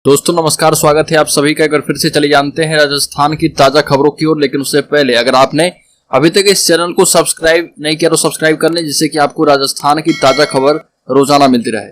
दोस्तों नमस्कार, स्वागत है आप सभी का। अगर फिर से चले जानते हैं राजस्थान की ताजा खबरों की ओर। लेकिन उससे पहले अगर आपने अभी तक इस चैनल को सब्सक्राइब नहीं किया तो सब्सक्राइब कर लें, जिससे कि आपको राजस्थान की ताजा खबर रोजाना मिलती रहे।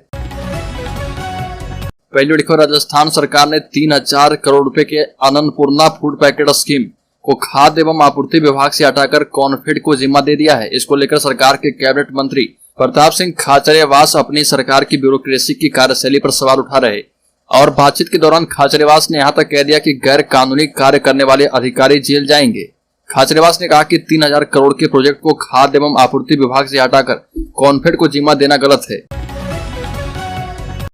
पहली खबर, राजस्थान सरकार ने 3000 करोड़ रुपए के अन्नपूर्णा फूड पैकेट स्कीम को खाद्य एवं आपूर्ति विभाग से हटाकर कॉनफेड को जिम्मा दे दिया है। इसको लेकर सरकार के कैबिनेट मंत्री प्रताप सिंह खाचरियावास अपनी सरकार की ब्यूरोक्रेसी की कार्यशैली पर सवाल उठा रहे और बातचीत के दौरान खाचरियावास ने यहां तक कह दिया कि गैर कानूनी कार्य करने वाले अधिकारी जेल जाएंगे। खाचरियावास ने कहा कि 3000 करोड़ के प्रोजेक्ट को खाद्य एवं आपूर्ति विभाग से हटाकर कॉनफेड को जिम्मा देना गलत है।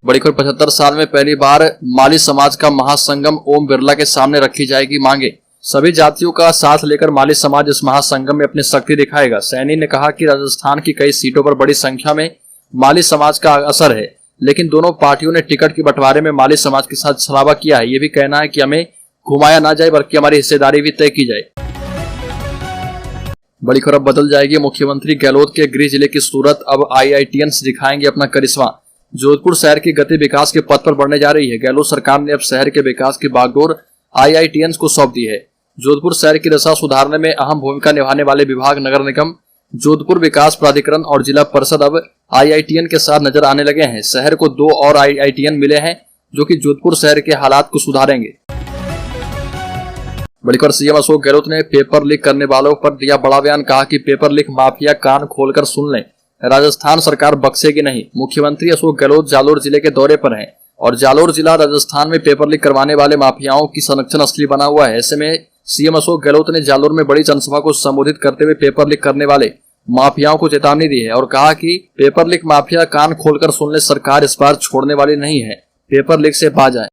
बड़ी खबर, 75 साल में पहली बार माली समाज का महासंगम ओम बिरला के सामने रखी जाएगी मांगे। सभी जातियों का साथ लेकर माली समाज इस महासंगम में अपनी शक्ति दिखाएगा। सैनी ने कहा कि राजस्थान की कई सीटों पर बड़ी संख्या में माली समाज का असर है, लेकिन दोनों पार्टियों ने टिकट के बंटवारे में माली समाज के साथ छलावा किया है। ये भी कहना है कि हमें घुमाया ना जाए, बल्कि हमारी हिस्सेदारी भी तय की जाए। बड़ी खबर, बदल जाएगी मुख्यमंत्री गहलोत के गृह जिले की सूरत। अब IITians दिखाएंगे अपना करिश्मा। जोधपुर शहर की गति विकास के पथ पर बढ़ने जा रही है। गहलोत सरकार ने अब शहर के विकास की बागडोर IITians को सौंप दी है। जोधपुर शहर की दशा सुधारने में अहम भूमिका निभाने वाले विभाग, नगर निगम, जोधपुर विकास प्राधिकरण और जिला परिषद अब IITian के साथ नजर आने लगे हैं। शहर को 2 और IITian मिले हैं जो कि जोधपुर शहर के हालात को सुधारेंगे। बड़ी खबर, CM अशोक गहलोत ने पेपर लीक करने वालों पर दिया बड़ा बयान। कहा कि पेपर लीक माफिया कान खोलकर सुन लें, राजस्थान सरकार बख्शेगी नहीं। मुख्यमंत्री अशोक गहलोत जालोर जिले के दौरे पर हैं और जालोर जिला राजस्थान में पेपर लीक करवाने वाले माफियाओं की संरक्षण असली बना हुआ है। ऐसे में CM अशोक गहलोत ने जालोर में बड़ी जनसभा को संबोधित करते हुए पेपर लीक करने वाले माफियाओं को चेतावनी दी है और कहा कि पेपर लीक माफिया कान खोलकर सुन ले, सरकार इस बार छोड़ने वाली नहीं है, पेपर लीक से बाज आए।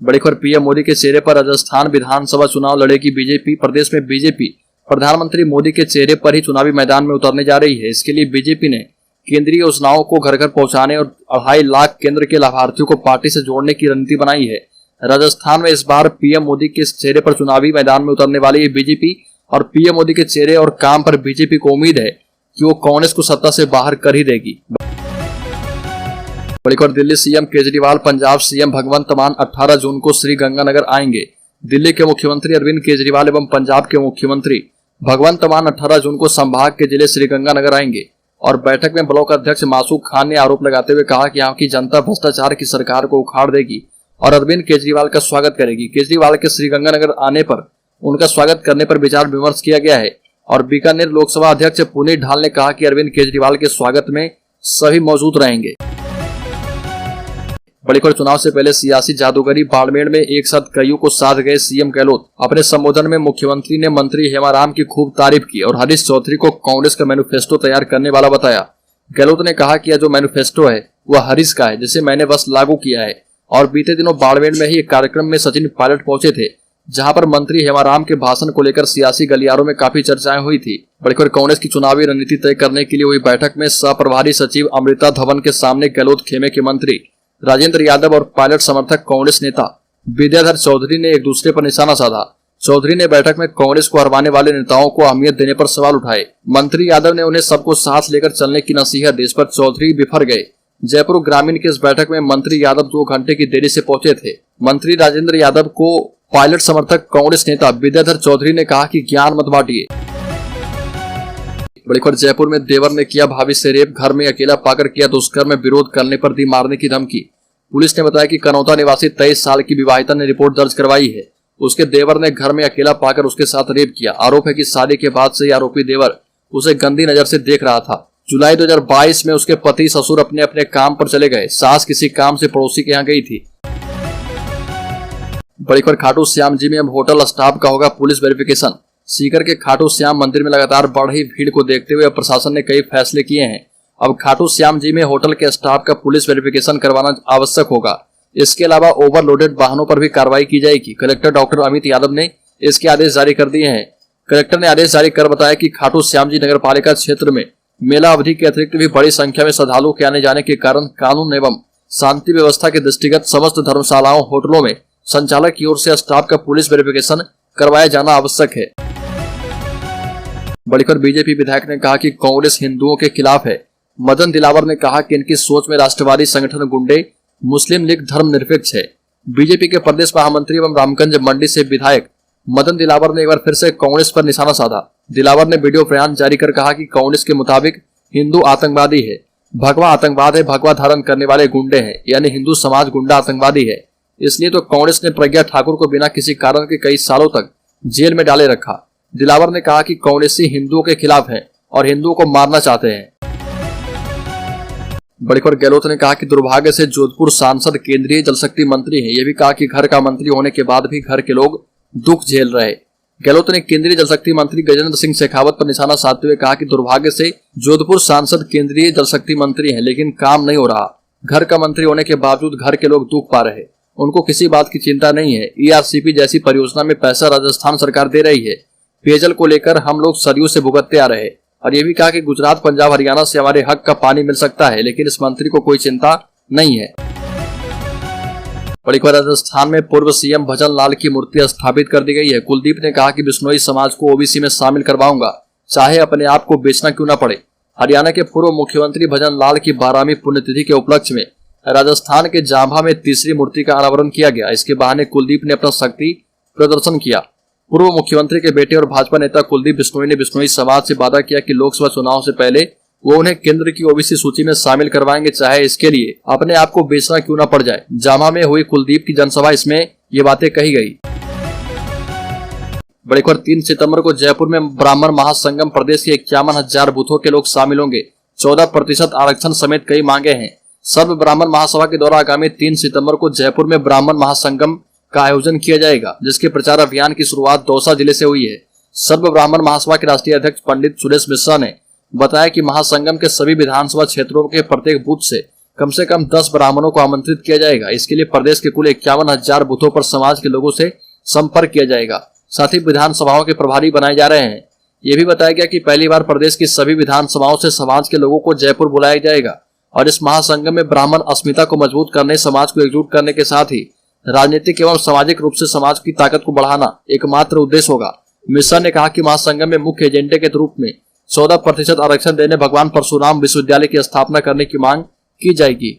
बड़ी खबर, PM मोदी के चेहरे पर राजस्थान विधानसभा चुनाव लड़ेगी बीजेपी। प्रदेश में बीजेपी प्रधानमंत्री मोदी के चेहरे पर ही चुनावी मैदान में उतरने जा रही है। इसके लिए बीजेपी ने केंद्रीय योजनाओं को घर घर पहुंचाने और 2.5 लाख केंद्र के लाभार्थियों को पार्टी से जोड़ने की रणनीति बनाई है। राजस्थान में इस बार PM मोदी के चेहरे पर चुनावी मैदान में उतरने वाली है बीजेपी और PM मोदी के चेहरे और काम पर बीजेपी को उम्मीद है कि वो कांग्रेस को सत्ता से बाहर कर ही देगी। बड़ी खबर, दिल्ली CM केजरीवाल पंजाब CM भगवंत मान 18 जून को श्रीगंगानगर आएंगे। दिल्ली के मुख्यमंत्री अरविंद केजरीवाल एवं पंजाब के मुख्यमंत्री भगवंत मान 18 जून को संभाग के जिले श्रीगंगानगर आएंगे और बैठक में ब्लॉक अध्यक्ष मासूक खान ने आरोप लगाते हुए कहा कि यहाँ की जनता भ्रष्टाचार की सरकार को उखाड़ देगी और अरविंद केजरीवाल का स्वागत करेगी। केजरीवाल के श्रीगंगानगर आने पर उनका स्वागत करने पर विचार विमर्श किया गया है और बीकानेर लोकसभा अध्यक्ष पुनीत ढाल ने कहा कि अरविंद केजरीवाल के स्वागत में सभी मौजूद रहेंगे। बड़ी खबर, चुनाव से पहले सियासी जादूगरी, बाड़मेर में एक साथ कईयों को साध गए CM गहलोत। अपने संबोधन में मुख्यमंत्री ने मंत्री हेमाराम की खूब तारीफ की और हरीश चौधरी को कांग्रेस का मैनिफेस्टो तैयार करने वाला बताया। गहलोत ने कहा कि यह जो मैनिफेस्टो है वह हरीश का है, जिसे मैंने बस लागू किया है। और बीते दिनों बाड़मेर में ही एक कार्यक्रम में सचिन पायलट पहुंचे थे, जहां पर मंत्री हेमाराम के भाषण को लेकर सियासी गलियारों में काफी चर्चाएं हुई थी। बड़ी खबर, कांग्रेस की चुनावी रणनीति तय करने के लिए हुई बैठक में सह प्रभारी सचिव अमृता धवन के सामने गहलोत खेमे के मंत्री राजेंद्र यादव और पायलट समर्थक कांग्रेस नेता विद्याधर चौधरी ने एक दूसरे पर निशाना साधा। चौधरी ने बैठक में कांग्रेस को हरवाने वाले नेताओं को अहमियत देने पर सवाल उठाए। मंत्री यादव ने उन्हें सबको साथ लेकर चलने की नसीहत दी। इस पर चौधरी बिफर गए। जयपुर ग्रामीण की इस बैठक में मंत्री यादव 2 घंटे की देरी से पहुंचे थे। मंत्री राजेंद्र यादव को पायलट समर्थक कांग्रेस नेता विद्याधर चौधरी ने कहा कि ज्ञान मत बांटिए। बड़ी खबर, जयपुर में देवर ने किया भाभी से रेप, घर में अकेला पाकर किया दुष्कर्म में विरोध करने पर दी मारने की धमकी। पुलिस ने बताया कि कनौता निवासी 23 साल की विवाहिता ने रिपोर्ट दर्ज करवाई है। उसके देवर ने घर में अकेला पाकर उसके साथ रेप किया। आरोप है कि शादी के बाद से आरोपी देवर उसे गंदी नजर से देख रहा था। जुलाई 2022 में उसके पति ससुर अपने अपने काम पर चले गए। सास किसी काम से पड़ोसी के यहाँ गई थी। बड़ी खबर, खाटू श्याम जी में अब होटल स्टाफ का होगा पुलिस वेरिफिकेशन। सीकर के खाटू श्याम मंदिर में लगातार बढ़ रही भीड़ को देखते हुए प्रशासन ने कई फैसले किए हैं। अब खाटू श्याम जी में होटल के स्टाफ का पुलिस वेरिफिकेशन करवाना आवश्यक होगा। इसके अलावा ओवरलोडेड वाहनों पर भी कार्रवाई की जाएगी। कलेक्टर डॉक्टर अमित यादव ने इसके आदेश जारी कर दिए हैं। कलेक्टर ने आदेश जारी कर बताया कि खाटू श्याम जी नगर पालिका क्षेत्र में मेला अवधि के अतिरिक्त भी बड़ी संख्या में श्रद्धालुओं के आने जाने के कारण कानून एवं शांति व्यवस्था के दृष्टिगत समस्त धर्मशालाओं, होटलों में संचालक की ओर से स्टाफ का पुलिस वेरिफिकेशन करवाया जाना आवश्यक है। बड़ी खबर, बीजेपी विधायक ने कहा कि कांग्रेस हिंदुओं के खिलाफ है। मदन दिलावर ने कहा कि इनकी सोच में राष्ट्रवादी संगठन गुंडे मुस्लिम लीग धर्मनिरपेक्ष है। बीजेपी के प्रदेश महामंत्री एवं रामगंज मंडी से विधायक मदन दिलावर ने एक बार फिर से कांग्रेस पर निशाना साधा। दिलावर ने वीडियो बयान जारी कर कहा कि कांग्रेस के मुताबिक हिंदू आतंकवादी है, भगवा आतंकवाद है, भगवा धारण करने वाले गुंडे हैं, यानी हिंदू समाज गुंडा आतंकवादी है। इसलिए तो कांग्रेस ने प्रज्ञा ठाकुर को बिना किसी कारण के कई सालों तक जेल में डाले रखा। दिलावर ने कहा कि कांग्रेसी हिंदुओं के खिलाफ हैं और हिंदुओं को मारना चाहते हैं। बड़ी खबर गहलोत ने कहा कि दुर्भाग्य से जोधपुर सांसद केंद्रीय जल शक्ति मंत्री हैं। यह भी कहा कि घर का मंत्री होने के बाद भी घर के लोग दुख झेल रहे। गहलोत ने केंद्रीय जल शक्ति मंत्री गजेंद्र सिंह शेखावत पर निशाना साधते हुए कहा कि दुर्भाग्य से जोधपुर सांसद केंद्रीय जल शक्ति मंत्री हैं, लेकिन काम नहीं हो रहा। घर का मंत्री होने के बावजूद घर के लोग दुख पा रहे। उनको किसी बात की चिंता नहीं है। ERCP जैसी परियोजना में पैसा राजस्थान सरकार दे रही है। पेयजल को लेकर हम लोग सदियों से भुगतते आ रहे। और ये भी कहा कि गुजरात, पंजाब, हरियाणा से हमारे हक का पानी मिल सकता है, लेकिन इस मंत्री को कोई चिंता नहीं है। बड़ी खबर राजस्थान में पूर्व CM भजन लाल की मूर्ति स्थापित कर दी गई है। कुलदीप ने कहा कि बिश्नोई समाज को OBC में शामिल करवाऊंगा, चाहे अपने आप को बेचना क्यों न पड़े। हरियाणा के पूर्व मुख्यमंत्री भजन लाल की 12वीं पुण्यतिथि के उपलक्ष्य में राजस्थान के जांभा में तीसरी मूर्ति का अनावरण किया गया। इसके बहाने कुलदीप ने अपना शक्ति प्रदर्शन किया। पूर्व मुख्यमंत्री के बेटे और भाजपा नेता कुलदीप बिश्नोई ने बिश्नोई समाज से वादा किया कि लोकसभा चुनाव से पहले वो उन्हें केंद्र की OBC सूची में शामिल करवाएंगे, चाहे इसके लिए अपने आप को बेचना क्यों न पड़ जाए। जामा में हुई कुलदीप की जनसभा, इसमें ये बातें कही गई। बड़ी खबर 3 सितंबर को जयपुर में ब्राह्मण महासंगम प्रदेश के 51,000 बूथों के लोग शामिल होंगे। 14% आरक्षण समेत कई मांगे हैं। सर्व ब्राह्मण महासभा के द्वारा आगामी 3 सितंबर को जयपुर में ब्राह्मण महासंगम का आयोजन किया जाएगा, जिसके प्रचार अभियान की शुरुआत दौसा जिले से हुई है। सर्व ब्राह्मण महासभा के राष्ट्रीय अध्यक्ष पंडित सुरेश मिश्रा ने बताया कि महासंगम के सभी विधानसभा क्षेत्रों के प्रत्येक बूथ से कम 10 ब्राह्मणों को आमंत्रित किया जाएगा। इसके लिए प्रदेश के कुल 51,000 बूथों पर समाज के लोगों से संपर्क किया जाएगा। साथ ही विधानसभाओं के प्रभारी बनाए जा रहे हैं। ये भी बताया गया कि पहली बार प्रदेश की सभी विधानसभाओं से समाज के लोगों को जयपुर बुलाया जाएगा और इस महासंगम में ब्राह्मण अस्मिता को मजबूत करने, समाज को एकजुट करने के साथ ही राजनीतिक एवं सामाजिक रूप से समाज की ताकत को बढ़ाना एकमात्र उद्देश्य होगा। मिश्रा ने कहा कि महासंगम में मुख्य एजेंडे के रूप में 14% आरक्षण देने, भगवान परशुराम विश्वविद्यालय की स्थापना करने की मांग की जाएगी।